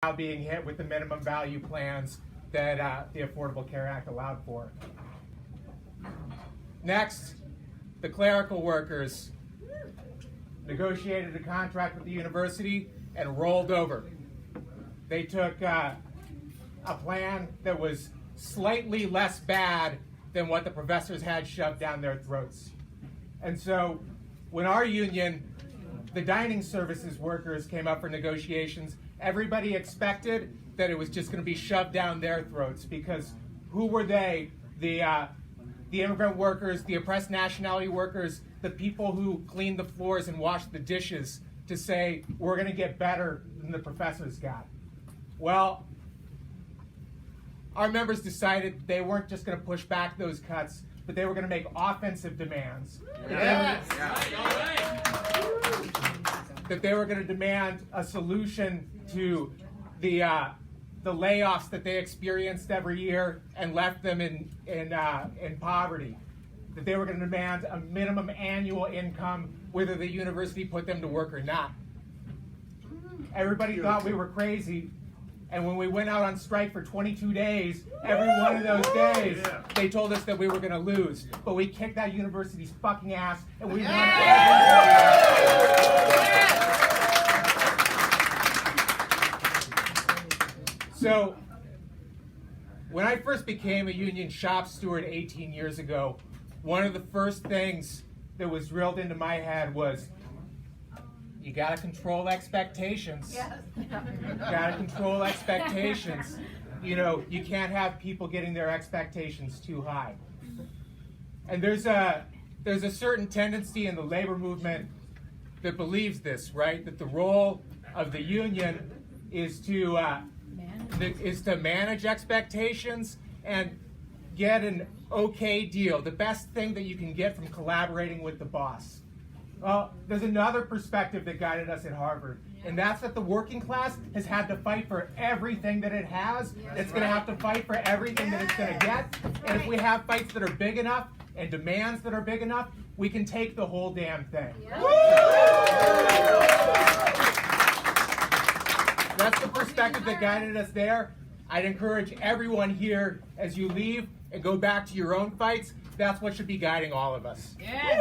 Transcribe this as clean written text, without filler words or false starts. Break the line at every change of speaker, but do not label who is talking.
now being hit with the minimum value plans that the Affordable Care Act allowed for. Next, the clerical workers negotiated a contract with the university and rolled over. They took a plan that was slightly less bad than what the professors had shoved down their throats. And so when our union, the dining services workers, came up for negotiations, everybody expected that it was just going to be shoved down their throats, because who were they? The immigrant workers, the oppressed nationality workers, the people who cleaned the floors and washed the dishes, to say, we're going to get better than the professors got. Well, our members decided they weren't just going to push back those cuts, but they were going to make offensive demands. That they were going to demand a solution to the layoffs that they experienced every year and left them in poverty. That they were going to demand a minimum annual income, whether the university put them to work or not. Everybody thought we were crazy, and when we went out on strike for 22 days, every one of those days, they told us that we were going to lose. But we kicked that university's fucking ass, and we won. So, when I first became a union shop steward 18 years ago, one of the first things that was drilled into my head was, you gotta control expectations. Yes. You gotta control expectations. You know, you can't have people getting their expectations too high. And there's a certain tendency in the labor movement that believes this, right? That the role of the union is to manage expectations and get an okay deal, the best thing that you can get from collaborating with the boss. Well, there's another perspective that guided us at Harvard, and that's that the working class has had to fight for everything that it has. It's going to have to fight for everything that it's going to get. And if we have fights that are big enough and demands that are big enough, we can take the whole damn thing. That's the perspective that guided us there. I'd encourage everyone here, as you leave and go back to your own fights, that's what should be guiding all of us. Yes.